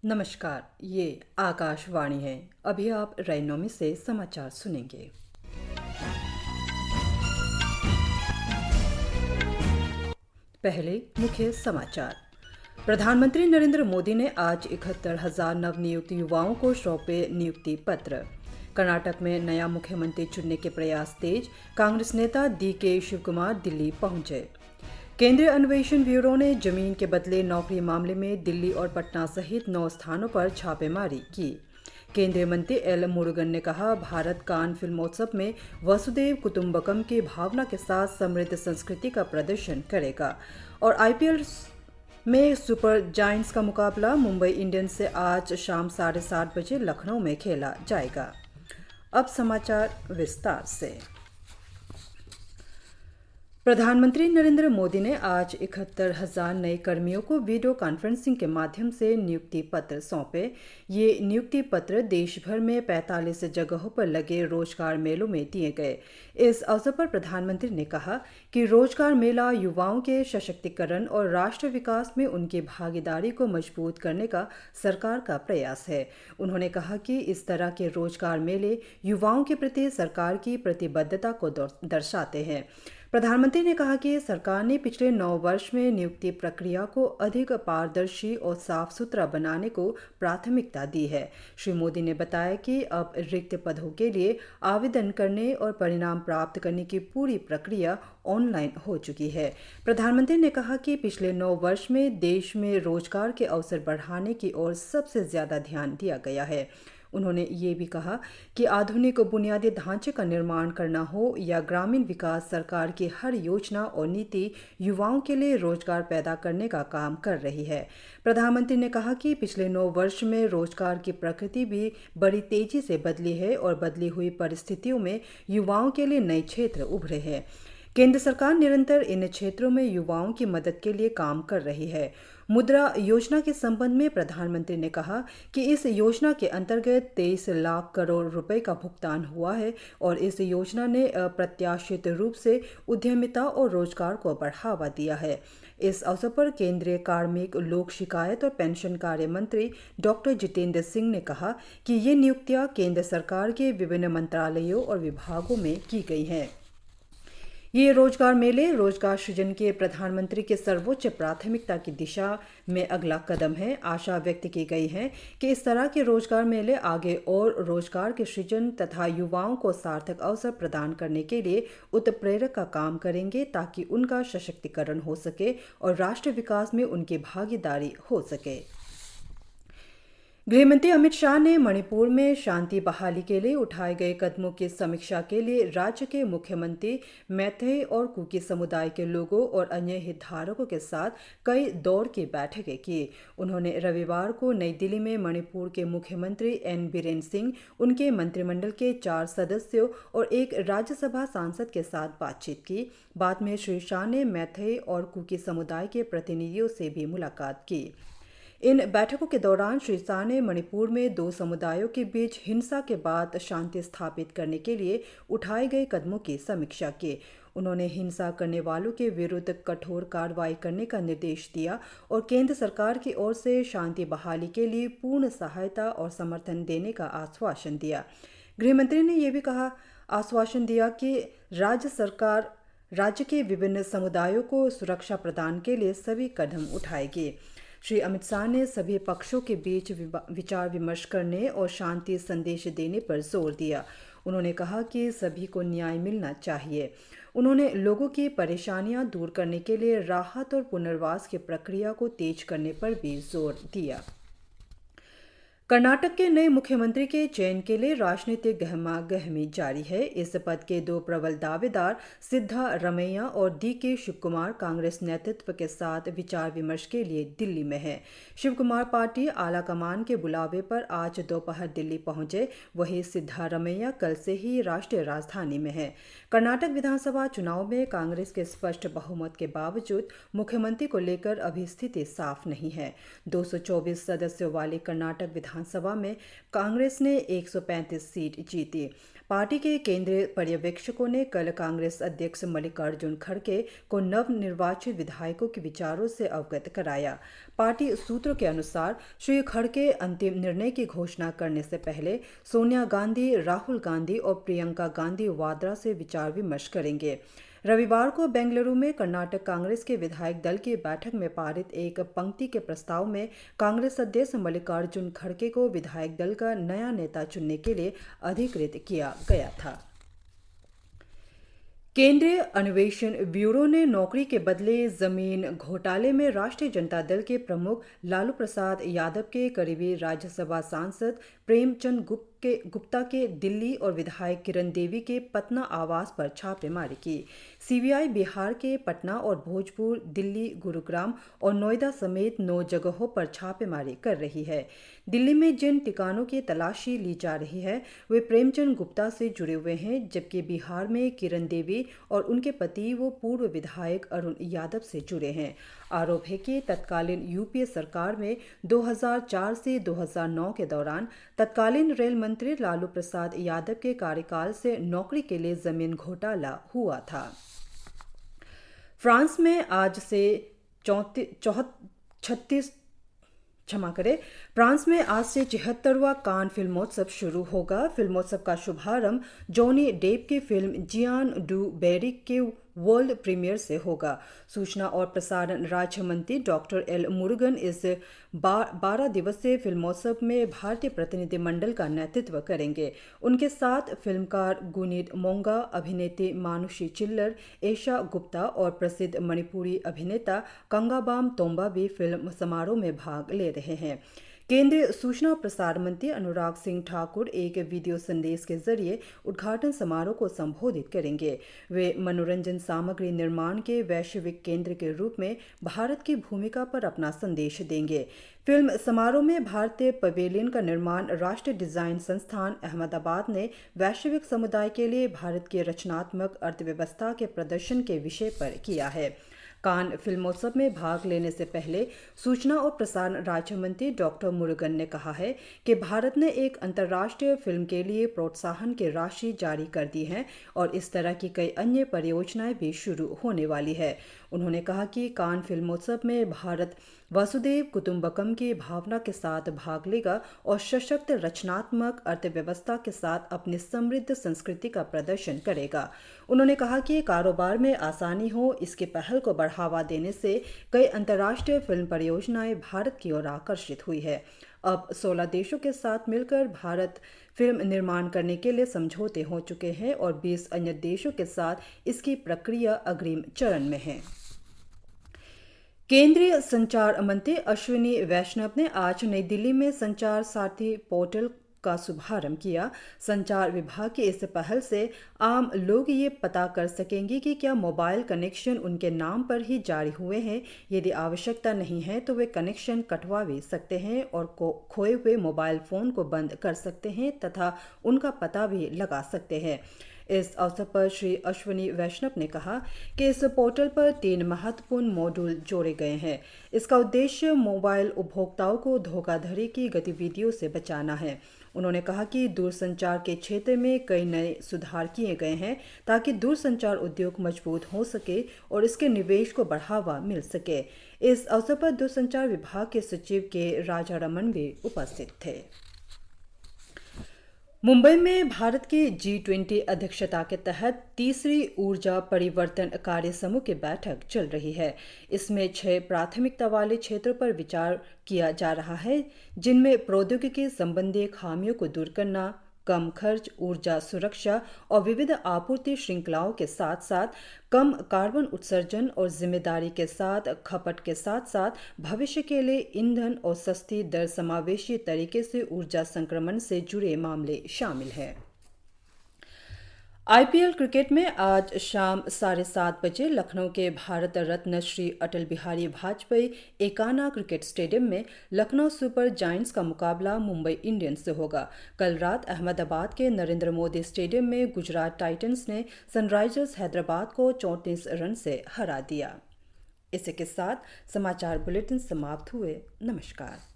नमस्कार, ये आकाशवाणी है। अभी आप रैनोमी से समाचार सुनेंगे। पहले मुख्य समाचार। प्रधानमंत्री नरेंद्र मोदी ने आज 71,000 नवनियुक्त युवाओं को सौंपे नियुक्ति पत्र। कर्नाटक में नया मुख्यमंत्री चुनने के प्रयास तेज। कांग्रेस नेता DK शिवकुमार दिल्ली पहुंचे। केंद्रीय अन्वेषण ब्यूरो ने जमीन के बदले नौकरी मामले में दिल्ली और पटना सहित 9 स्थानों पर छापेमारी की। केंद्रीय मंत्री एल मुरुगन ने कहा, भारत कान फिल्मोत्सव में वसुदेव कुटुंबकम की भावना के साथ समृद्ध संस्कृति का प्रदर्शन करेगा। और IPL में सुपर जायंट्स का मुकाबला मुंबई इंडियंस से आज शाम 7:30 बजे लखनऊ में खेला जाएगा। अब समाचार विस्तार से। प्रधानमंत्री नरेंद्र मोदी ने आज 71,000 नए कर्मियों को वीडियो कॉन्फ्रेंसिंग के माध्यम से नियुक्ति पत्र सौंपे। ये नियुक्ति पत्र देश भर में 45 जगहों पर लगे रोजगार मेलों में दिए गए। इस अवसर पर प्रधानमंत्री ने कहा कि रोजगार मेला युवाओं के सशक्तिकरण और राष्ट्र विकास में उनकी भागीदारी को मजबूत करने का सरकार का प्रयास है। उन्होंने कहा कि इस तरह के रोजगार मेले युवाओं के प्रति सरकार की प्रतिबद्धता को दर्शाते हैं। प्रधानमंत्री ने कहा कि सरकार ने पिछले 9 वर्ष में नियुक्ति प्रक्रिया को अधिक पारदर्शी और साफ सुथरा बनाने को प्राथमिकता दी है। श्री मोदी ने बताया कि अब रिक्त पदों के लिए आवेदन करने और परिणाम प्राप्त करने की पूरी प्रक्रिया ऑनलाइन हो चुकी है। प्रधानमंत्री ने कहा कि पिछले 9 वर्ष में देश में रोजगार के अवसर बढ़ाने की ओर सबसे ज्यादा ध्यान दिया गया है। उन्होंने ये भी कहा कि आधुनिक बुनियादी ढांचे का निर्माण करना हो या ग्रामीण विकास, सरकार की हर योजना और नीति युवाओं के लिए रोजगार पैदा करने का काम कर रही है। प्रधानमंत्री ने कहा कि पिछले 9 वर्ष में रोजगार की प्रकृति भी बड़ी तेजी से बदली है और बदली हुई परिस्थितियों में युवाओं के लिए नए क्षेत्र उभरे हैं। केंद्र सरकार निरंतर इन क्षेत्रों में युवाओं की मदद के लिए काम कर रही है। मुद्रा योजना के संबंध में प्रधानमंत्री ने कहा कि इस योजना के अंतर्गत 23 लाख करोड़ रुपए का भुगतान हुआ है और इस योजना ने अप्रत्याशित रूप से उद्यमिता और रोजगार को बढ़ावा दिया है। इस अवसर पर केंद्रीय कार्मिक, लोक शिकायत और पेंशन कार्य मंत्री डॉक्टर जितेंद्र सिंह ने कहा कि ये नियुक्तियां केंद्र सरकार के विभिन्न मंत्रालयों और विभागों में की गई हैं। ये रोजगार मेले रोजगार सृजन के प्रधानमंत्री के सर्वोच्च प्राथमिकता की दिशा में अगला कदम है। आशा व्यक्त की गई है कि इस तरह के रोजगार मेले आगे और रोजगार के सृजन तथा युवाओं को सार्थक अवसर प्रदान करने के लिए उत्प्रेरक का काम करेंगे ताकि उनका सशक्तिकरण हो सके और राष्ट्र विकास में उनकी भागीदारी हो सके। गृहमंत्री अमित शाह ने मणिपुर में शांति बहाली के लिए उठाए गए कदमों की समीक्षा के लिए राज्य के मुख्यमंत्री, मैतेई और कुकी समुदाय के लोगों और अन्य हितधारकों के साथ कई दौर की बैठकें की। उन्होंने रविवार को नई दिल्ली में मणिपुर के मुख्यमंत्री N बीरेन सिंह, उनके मंत्रिमंडल के 4 सदस्यों और एक राज्यसभा सांसद के साथ बातचीत की। बाद में श्री शाह ने मैतेई और कुकी समुदाय के प्रतिनिधियों से भी मुलाकात की। इन बैठकों के दौरान श्री शाह ने मणिपुर में 2 समुदायों के बीच हिंसा के बाद शांति स्थापित करने के लिए उठाए गए कदमों की समीक्षा की। उन्होंने हिंसा करने वालों के विरुद्ध कठोर कार्रवाई करने का निर्देश दिया और केंद्र सरकार की ओर से शांति बहाली के लिए पूर्ण सहायता और समर्थन देने का आश्वासन दिया। गृहमंत्री ने यह भी आश्वासन दिया कि राज्य सरकार राज्य के विभिन्न समुदायों को सुरक्षा प्रदान के लिए सभी कदम उठाएगी। श्री अमित शाह ने सभी पक्षों के बीच विचार विमर्श करने और शांति संदेश देने पर जोर दिया। उन्होंने कहा कि सभी को न्याय मिलना चाहिए। उन्होंने लोगों की परेशानियां दूर करने के लिए राहत और पुनर्वास की प्रक्रिया को तेज करने पर भी जोर दिया। कर्नाटक के नए मुख्यमंत्री के चयन के लिए राजनीतिक गहमागहमी जारी है। इस पद के 2 प्रबल दावेदार सिद्धारमैया और DK शिवकुमार कांग्रेस नेतृत्व के साथ विचार विमर्श के लिए दिल्ली में हैं। शिवकुमार पार्टी आलाकमान के बुलावे पर आज दोपहर दिल्ली पहुंचे, वहीं सिद्धारमैया कल से ही राष्ट्रीय राजधानी में हैं। कर्नाटक विधानसभा चुनाव में कांग्रेस के स्पष्ट बहुमत के बावजूद मुख्यमंत्री को लेकर अभी स्थिति साफ नहीं है। 224 सदस्यों वाली कर्नाटक विधान विधानसभा में कांग्रेस ने 135 सीट जीती। पार्टी के केंद्रीय पर्यवेक्षकों ने कल कांग्रेस अध्यक्ष मल्लिकार्जुन खड़गे को नवनिर्वाचित विधायकों के विचारों से अवगत कराया। पार्टी सूत्रों के अनुसार श्री खड़गे अंतिम निर्णय की घोषणा करने से पहले सोनिया गांधी, राहुल गांधी और प्रियंका गांधी वाड्रा से विचार विमर्श करेंगे। रविवार को बेंगलुरु में कर्नाटक कांग्रेस के विधायक दल की बैठक में पारित एक पंक्ति के प्रस्ताव में कांग्रेस अध्यक्ष मल्लिकार्जुन खड़गे को विधायक दल का नया नेता चुनने के लिए अधिकृत किया गया था। केंद्रीय अन्वेषण ब्यूरो ने नौकरी के बदले जमीन घोटाले में राष्ट्रीय जनता दल के प्रमुख लालू प्रसाद यादव के करीबी राज्यसभा सांसद प्रेमचंद गुप्ता के दिल्ली और विधायक किरण देवी के पटना आवास पर छापेमारी की। सीबीआई बिहार के पटना और भोजपुर, दिल्ली, गुरुग्राम और नोएडा समेत 9 जगहों पर छापेमारी कर रही है। दिल्ली में जिन ठिकानों की तलाशी ली जा रही है वे प्रेमचंद गुप्ता से जुड़े हुए हैं, जबकि बिहार में किरण देवी और उनके पति व पूर्व विधायक अरुण यादव से जुड़े हैं। आरोप है कि तत्कालीन यूपीए सरकार में 2004 से 2009 के दौरान तत्कालीन रेल मंत्री लालू प्रसाद यादव के कार्यकाल से नौकरी के लिए जमीन घोटाला हुआ था। फ्रांस में आज से 76वां कान फिल्मोत्सव शुरू होगा। फिल्मोत्सव का शुभारंभ जॉनी डेप की फिल्म जियान डू बेरिक के वर्ल्ड प्रीमियर से होगा। सूचना और प्रसारण राज्य मंत्री डॉक्टर एल मुरुगन इस 12 दिवसीय फिल्मोत्सव में भारतीय प्रतिनिधिमंडल का नेतृत्व करेंगे। उनके साथ फिल्मकार गुनीत मोंगा, अभिनेत्री मानुषी चिल्लर, एशा गुप्ता और प्रसिद्ध मणिपुरी अभिनेता कंगाबाम तोम्बा भी फिल्म समारोह में भाग ले रहे हैं। केंद्रीय सूचना और प्रसारण मंत्री अनुराग सिंह ठाकुर एक वीडियो संदेश के जरिए उद्घाटन समारोह को संबोधित करेंगे। वे मनोरंजन सामग्री निर्माण के वैश्विक केंद्र के रूप में भारत की भूमिका पर अपना संदेश देंगे। फिल्म समारोह में भारतीय पवेलियन का निर्माण राष्ट्रीय डिजाइन संस्थान अहमदाबाद ने वैश्विक समुदाय के लिए भारत की रचनात्मक अर्थव्यवस्था के प्रदर्शन के विषय पर किया है। कान फिल्मोत्सव में भाग लेने से पहले सूचना और प्रसारण राज्य मंत्री डॉक्टर मुरुगन ने कहा है कि भारत ने एक अंतर्राष्ट्रीय फिल्म के लिए प्रोत्साहन की राशि जारी कर दी है और इस तरह की कई अन्य परियोजनाएं भी शुरू होने वाली है। उन्होंने कहा कि कान फिल्मोत्सव में भारत वसुदेव कुटुंबकम की भावना के साथ भाग लेगा और सशक्त रचनात्मक अर्थव्यवस्था के साथ अपनी समृद्ध संस्कृति का प्रदर्शन करेगा। उन्होंने कहा कि कारोबार में आसानी हो, इसकी पहल को बढ़ावा देने से कई अंतर्राष्ट्रीय फिल्म परियोजनाएं भारत की ओर आकर्षित हुई है। अब 16 देशों के साथ मिलकर भारत फिल्म निर्माण करने के लिए समझौते हो चुके हैं और 20 अन्य देशों के साथ इसकी प्रक्रिया अग्रिम चरण में है। केंद्रीय संचार मंत्री अश्विनी वैष्णव ने आज नई दिल्ली में संचार साथी पोर्टल का शुभारंभ किया। संचार विभाग की इस पहल से आम लोग ये पता कर सकेंगे कि क्या मोबाइल कनेक्शन उनके नाम पर ही जारी हुए हैं। यदि आवश्यकता नहीं है तो वे कनेक्शन कटवा भी सकते हैं और खोए हुए मोबाइल फोन को बंद कर सकते हैं तथा उनका पता भी लगा सकते हैं। इस अवसर पर श्री अश्विनी वैष्णव ने कहा कि इस पोर्टल पर 3 महत्वपूर्ण मॉड्यूल जोड़े गए हैं। इसका उद्देश्य मोबाइल उपभोक्ताओं को धोखाधड़ी की गतिविधियों से बचाना है। उन्होंने कहा कि दूरसंचार के क्षेत्र में कई नए सुधार किए गए हैं ताकि दूरसंचार उद्योग मजबूत हो सके और इसके निवेश को बढ़ावा मिल सके। इस अवसर पर दूरसंचार विभाग के सचिव के राजा रमन भी उपस्थित थे। मुंबई में भारत की G20 अध्यक्षता के तहत तीसरी ऊर्जा परिवर्तन कार्य समूह की बैठक चल रही है। इसमें 6 प्राथमिकता वाले क्षेत्रों पर विचार किया जा रहा है, जिनमें प्रौद्योगिकी संबंधी खामियों को दूर करना, कम खर्च, ऊर्जा सुरक्षा और विविध आपूर्ति श्रृंखलाओं के साथ साथ कम कार्बन उत्सर्जन और जिम्मेदारी के साथ खपत के साथ साथ भविष्य के लिए ईंधन और सस्ती दर समावेशी तरीके से ऊर्जा संक्रमण से जुड़े मामले शामिल हैं। IPL क्रिकेट में आज शाम 7:30 बजे लखनऊ के भारत रत्न श्री अटल बिहारी वाजपेयी एकाना क्रिकेट स्टेडियम में लखनऊ सुपर जायंट्स का मुकाबला मुंबई इंडियंस से होगा। कल रात अहमदाबाद के नरेंद्र मोदी स्टेडियम में गुजरात टाइटंस ने सनराइजर्स हैदराबाद को 34 रन से हरा दिया। इसी के साथ समाचार बुलेटिन समाप्त हुए। नमस्कार।